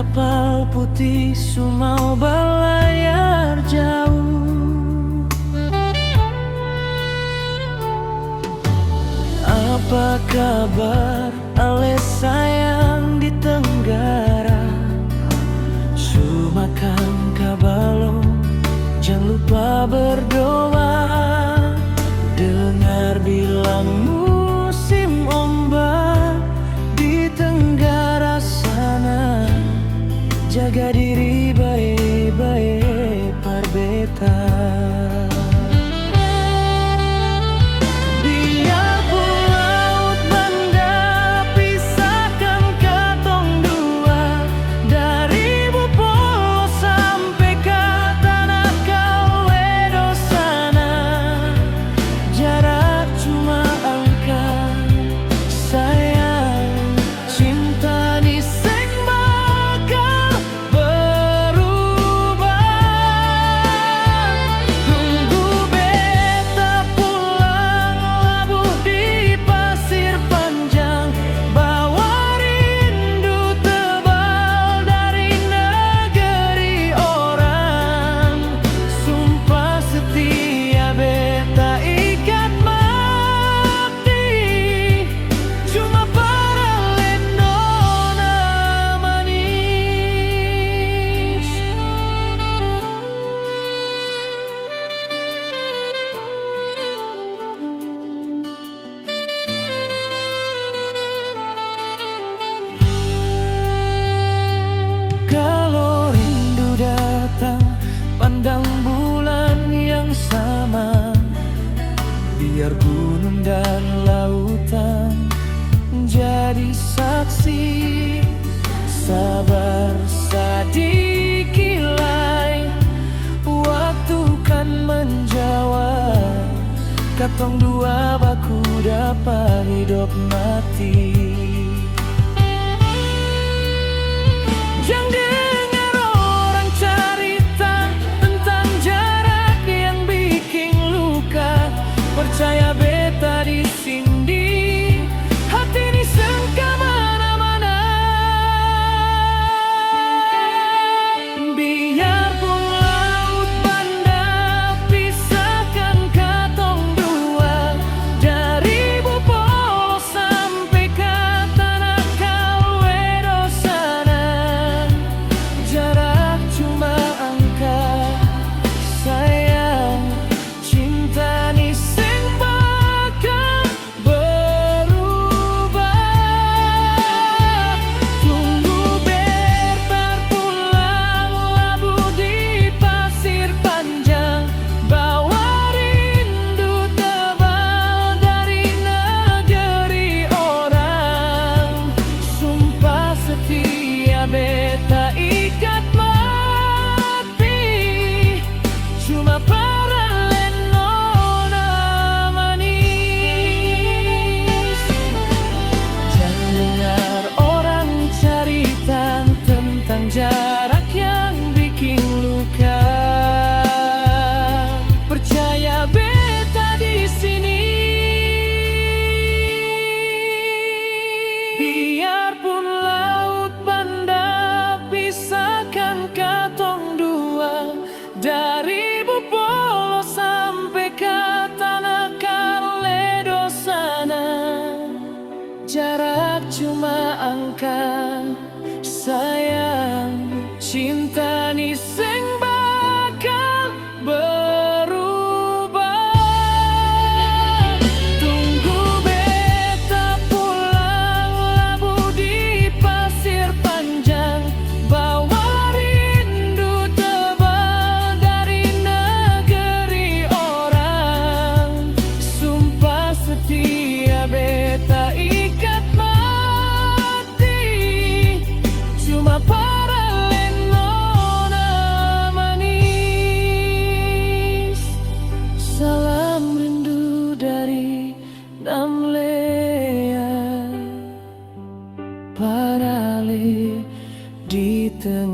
kapal putih Sumau berlayar jauh. Apa kabar ale sayang di Tenggara? Sumakan kabalo, jangan lupa berdoa. Dengar bilang musim ombak di Tenggara sana. Jaga diri baik-baik parbeta. Pandang bulan yang sama, biar gunung dan lautan jadi saksi. Sabar sadikilai, waktu kan menjawab. Katong dua baku dapat hidup mati. Jangan dengar orang cerita tentang jarak yang bikin luka. Percaya beta di sini, hati ini sengka mana-mana. Biarpun laut bandar pisahkan katong dua, dari Bopolo sampai ke tanah Kalwedo sana. Jarak cuma angka, sayang, cinta ni sing bakal berubah. Tunggu Bertar pulang labuh di pasir panjang, bawa rindu tebal dari negeri orang. Sumpah setia beta ikat mati, cuma para lenona manis. Jangan dengar orang cerita tentang jarak yang bikin luka. Percaya beta di sini, biarpun laut bandar pisahkan katong dua, dari Bopolo sampai ke tanah Kalwedo sana. Jarak cuma angka, sayang, cinta ni sing bakal berubah. Tunggu beta pulang labuh di pasir panjang, bawa rindu tebal dari negeri orang. Sumpah setia beta ikat mati, cuma para lenona manis. Salam rindu dari Namlea, Parale di tengah